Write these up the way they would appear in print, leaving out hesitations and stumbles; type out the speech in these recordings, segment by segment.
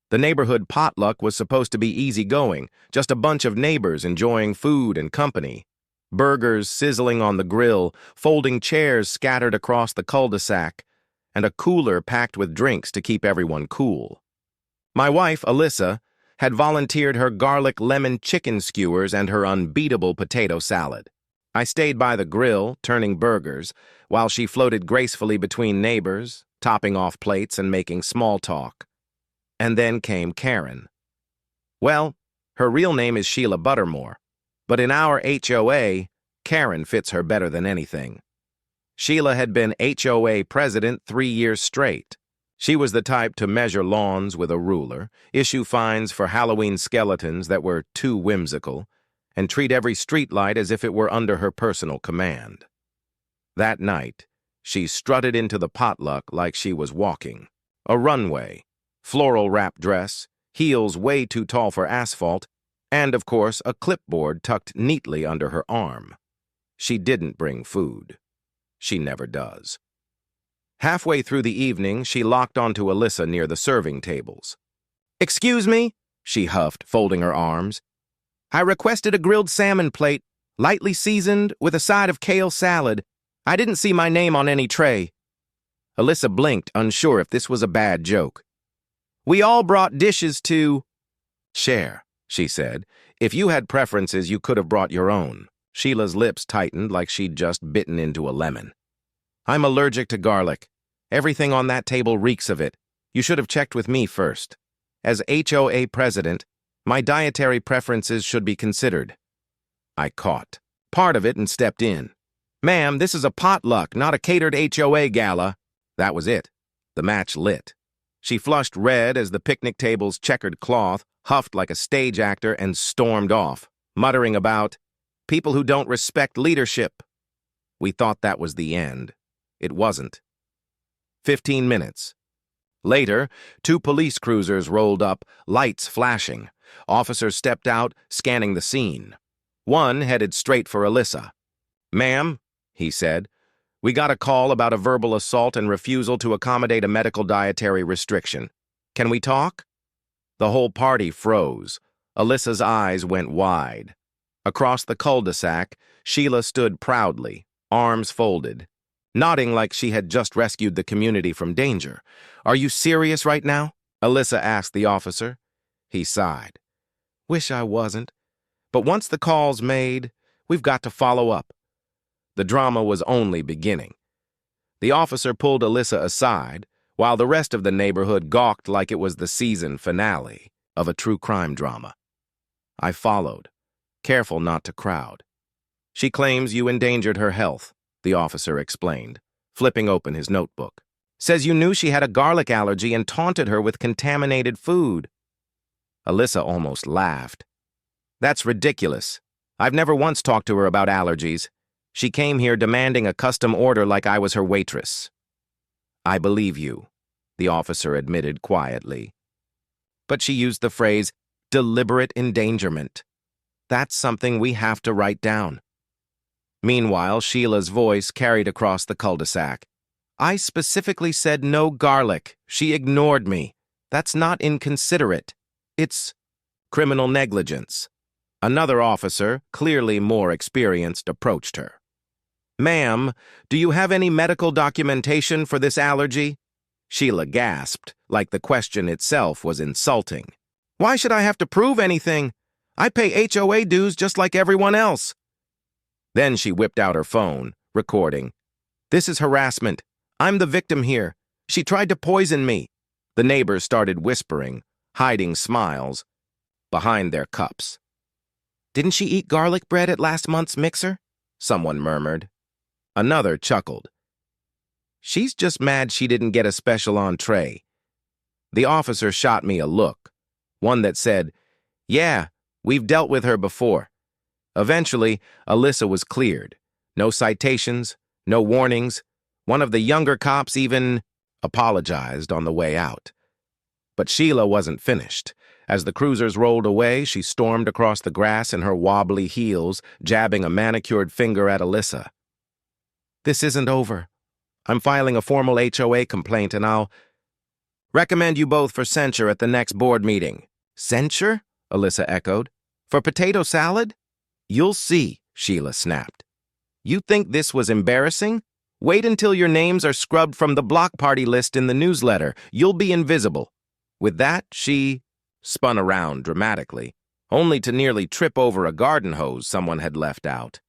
The neighborhood potluck was supposed to be easygoing, just a bunch of neighbors enjoying food and company. Burgers sizzling on the grill, folding chairs scattered across the cul-de-sac, and a cooler packed with drinks to keep everyone cool. My wife, Alyssa, had volunteered her garlic lemon chicken skewers and her unbeatable potato salad. I stayed by the grill, turning burgers, while she floated gracefully between neighbors, topping off plates and making small talk. And then came Karen. Well, her real name is Sheila Buttermore, but in our HOA, Karen fits her better than anything. Sheila had been HOA president 3 years straight. She was the type to measure lawns with a ruler, issue fines for Halloween skeletons that were too whimsical, and treat every streetlight as if it were under her personal command. That night, she strutted into the potluck like she was walking. A runway, floral wrap dress, heels way too tall for asphalt, and, of course, a clipboard tucked neatly under her arm. She didn't bring food. She never does. Halfway through the evening, she locked onto Alyssa near the serving tables. "Excuse me," she huffed, folding her arms. "I requested a grilled salmon plate, lightly seasoned, with a side of kale salad. I didn't see my name on any tray." Alyssa blinked, unsure if this was a bad joke. "We all brought dishes to share," she said. "If you had preferences, you could have brought your own." Sheila's lips tightened like she'd just bitten into a lemon. "I'm allergic to garlic. Everything on that table reeks of it. You should have checked with me first. As HOA president, my dietary preferences should be considered." I caught part of it and stepped in. "Ma'am, this is a potluck, not a catered HOA gala." That was it. The match lit. She flushed red as the picnic table's checkered cloth, huffed like a stage actor, and stormed off, muttering about people who don't respect leadership. We thought that was the end. It wasn't. 15 minutes. Later, 2 police cruisers rolled up, lights flashing. Officers stepped out, scanning the scene. One headed straight for Alyssa. "Ma'am," he said, "we got a call about a verbal assault and refusal to accommodate a medical dietary restriction. Can we talk?" The whole party froze. Alyssa's eyes went wide. Across the cul-de-sac, Sheila stood proudly, arms folded, nodding like she had just rescued the community from danger. "Are you serious right now?" Alyssa asked the officer. He sighed. "Wish I wasn't. But once the call's made, we've got to follow up." The drama was only beginning. The officer pulled Alyssa aside, while the rest of the neighborhood gawked like it was the season finale of a true crime drama. I followed, careful not to crowd. "She claims you endangered her health," the officer explained, flipping open his notebook. "Says you knew she had a garlic allergy and taunted her with contaminated food." Alyssa almost laughed. "That's ridiculous. I've never once talked to her about allergies. She came here demanding a custom order like I was her waitress." "I believe you," the officer admitted quietly. "But she used the phrase, deliberate endangerment. That's something we have to write down." Meanwhile, Sheila's voice carried across the cul-de-sac. "I specifically said no garlic. She ignored me. That's not inconsiderate. It's criminal negligence." Another officer, clearly more experienced, approached her. "Ma'am, do you have any medical documentation for this allergy?" Sheila gasped, like the question itself was insulting. "Why should I have to prove anything? I pay HOA dues just like everyone else." Then she whipped out her phone, recording. "This is harassment. I'm the victim here. She tried to poison me." The neighbors started whispering, hiding smiles behind their cups. "Didn't she eat garlic bread at last month's mixer?" someone murmured. Another chuckled. "She's just mad she didn't get a special entree." The officer shot me a look, one that said, "Yeah, we've dealt with her before." Eventually, Alyssa was cleared. No citations, no warnings. One of the younger cops even apologized on the way out. But Sheila wasn't finished. As the cruisers rolled away, she stormed across the grass in her wobbly heels, jabbing a manicured finger at Alyssa. "This isn't over. I'm filing a formal HOA complaint and I'll..." Recommend you both for censure at the next board meeting. Censure? Alyssa echoed. For potato salad? You'll see, Sheila snapped. You think this was embarrassing? Wait until your names are scrubbed from the block party list in the newsletter. You'll be invisible. With that, she spun around dramatically, only to nearly trip over a garden hose someone had left out.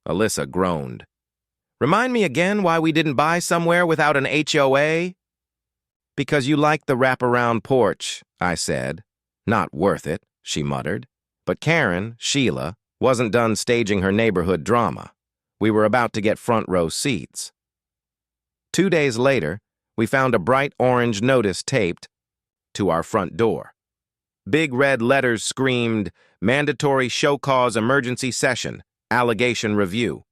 Alyssa groaned. Remind me again why we didn't buy somewhere without an HOA? Because you like the wraparound porch, I said. Not worth it, she muttered. But Karen, Sheila, wasn't done staging her neighborhood drama. We were about to get front row seats. 2 days later, we found a bright orange notice taped to our front door. Big red letters screamed, Mandatory Show Cause Emergency Session, Allegation Review.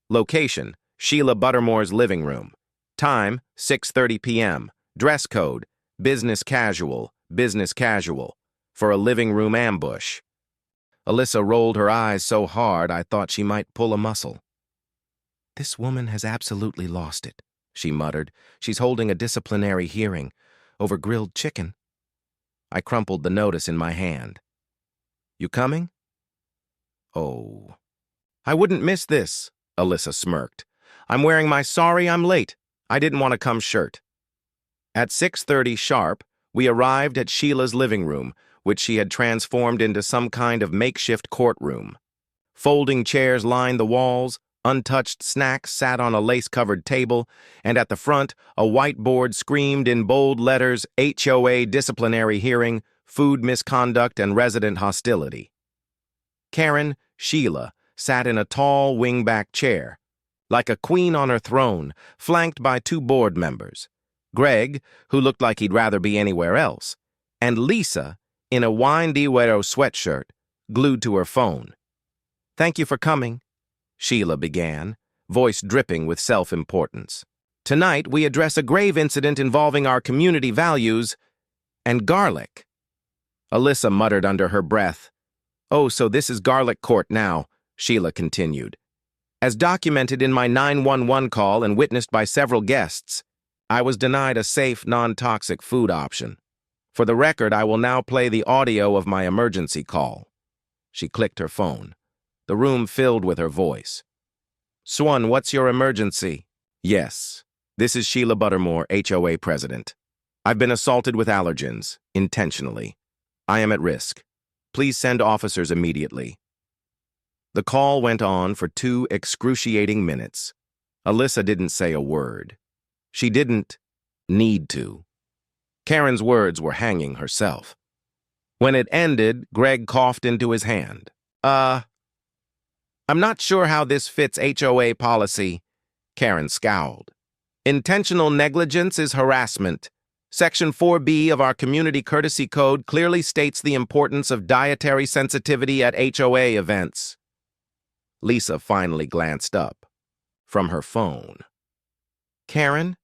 Location, Sheila Buttermore's living room. Time, 6:30 p.m. Dress code, business casual, for a living room ambush. Alyssa rolled her eyes so hard I thought she might pull a muscle. This woman has absolutely lost it, she muttered. She's holding a disciplinary hearing over grilled chicken. I crumpled the notice in my hand. You coming? Oh. I wouldn't miss this, Alyssa smirked. I'm wearing my sorry I'm late. I didn't want to come shirt. At 6:30 sharp, we arrived at Sheila's living room, which she had transformed into some kind of makeshift courtroom. Folding chairs lined the walls, untouched snacks sat on a lace-covered table, and at the front, a whiteboard screamed in bold letters, HOA disciplinary hearing, food misconduct, and resident hostility. Karen, Sheila, sat in a tall wingback chair, like a queen on her throne, flanked by 2 board members. Greg, who looked like he'd rather be anywhere else, and Lisa, in a wine diuero sweatshirt, glued to her phone. Thank you for coming, Sheila began, voice dripping with self-importance. Tonight, we address a grave incident involving our community values and garlic. Alyssa muttered under her breath. Oh, so this is garlic court now, Sheila continued. As documented in my 911 call and witnessed by several guests, I was denied a safe, non-toxic food option. For the record, I will now play the audio of my emergency call. She clicked her phone. The room filled with her voice. Swan, what's your emergency? Yes. This is Sheila Buttermore, HOA president. I've been assaulted with allergens, intentionally. I am at risk. Please send officers immediately. The call went on for 2 excruciating minutes. Alyssa didn't say a word. She didn't need to. Karen's words were hanging herself. When it ended, Greg coughed into his hand. I'm not sure how this fits HOA policy. Karen scowled. Intentional negligence is harassment. Section 4B of our Community Courtesy Code clearly states the importance of dietary sensitivity at HOA events. Lisa finally glanced up from her phone. Karen,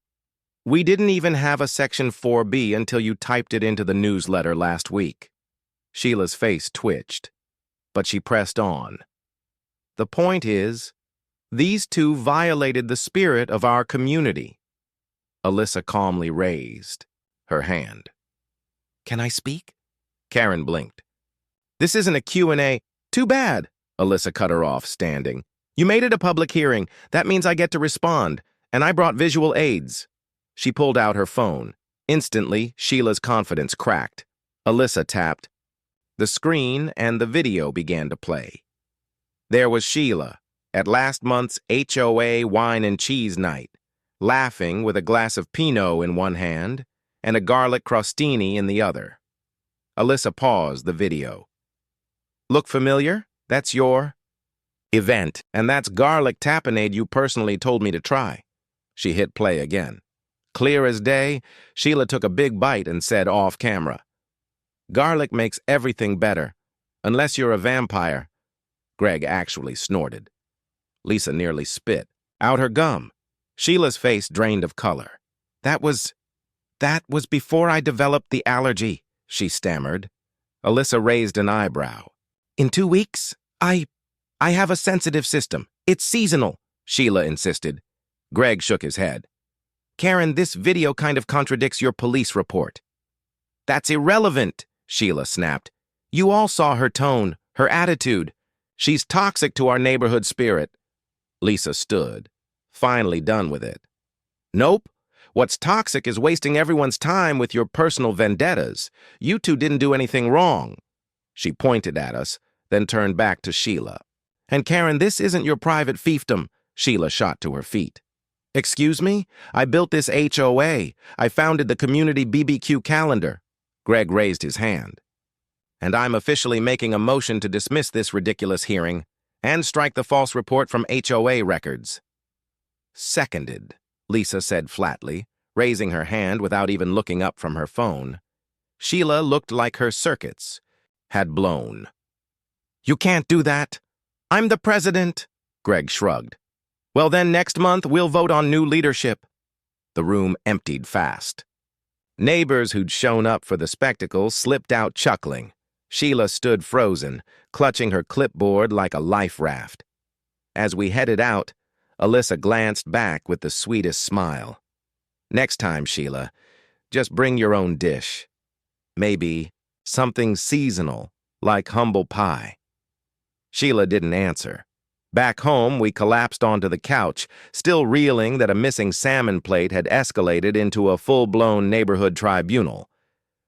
we didn't even have a Section 4B until you typed it into the newsletter last week. Sheila's face twitched, but she pressed on. The point is, these 2 violated the spirit of our community. Alyssa calmly raised her hand. Can I speak? Karen blinked. This isn't a Q&A. Too bad, Alyssa cut her off, standing. You made it a public hearing. That means I get to respond, and I brought visual aids. She pulled out her phone. Instantly, Sheila's confidence cracked. Alyssa tapped. The screen and the video began to play. There was Sheila, at last month's HOA wine and cheese night, laughing with a glass of Pinot in one hand and a garlic crostini in the other. Alyssa paused the video. Look familiar? That's your event, and that's garlic tapenade you personally told me to try. She hit play again. Clear as day, Sheila took a big bite and said off camera, Garlic makes everything better, unless you're a vampire. Greg actually snorted. Lisa nearly spit out her gum. Sheila's face drained of color. That was before I developed the allergy, she stammered. Alyssa raised an eyebrow. In 2 weeks, I have a sensitive system. It's seasonal, Sheila insisted. Greg shook his head. Karen, this video kind of contradicts your police report. That's irrelevant, Sheila snapped. You all saw her tone, her attitude. She's toxic to our neighborhood spirit. Lisa stood, finally done with it. Nope. What's toxic is wasting everyone's time with your personal vendettas. You two didn't do anything wrong. She pointed at us, then turned back to Sheila. And Karen, this isn't your private fiefdom. Sheila shot to her feet. Excuse me? I built this HOA. I founded the community BBQ calendar. Greg raised his hand. And I'm officially making a motion to dismiss this ridiculous hearing and strike the false report from HOA records. Seconded, Lisa said flatly, raising her hand without even looking up from her phone. Sheila looked like her circuits had blown. You can't do that. I'm the president, Greg shrugged. Well then, next month we'll vote on new leadership. The room emptied fast. Neighbors who'd shown up for the spectacle slipped out chuckling. Sheila stood frozen, clutching her clipboard like a life raft. As we headed out, Alyssa glanced back with the sweetest smile. Next time, Sheila, just bring your own dish. Maybe something seasonal, like humble pie. Sheila didn't answer. Back home, we collapsed onto the couch, still reeling that a missing salmon plate had escalated into a full-blown neighborhood tribunal.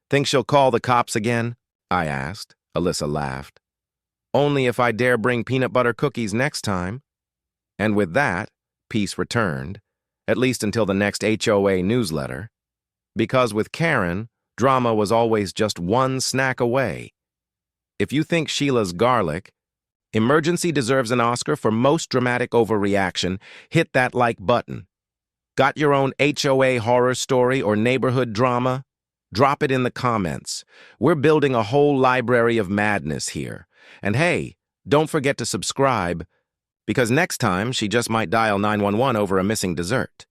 Think she'll call the cops again? I asked. Alyssa laughed. Only if I dare bring peanut butter cookies next time. And with that, peace returned, at least until the next HOA newsletter. Because with Karen, drama was always just one snack away. If you think Sheila's garlic, Emergency deserves an Oscar for most dramatic overreaction, hit that like button. Got your own HOA horror story or neighborhood drama? Drop it in the comments. We're building a whole library of madness here. And hey, don't forget to subscribe, because next time she just might dial 911 over a missing dessert.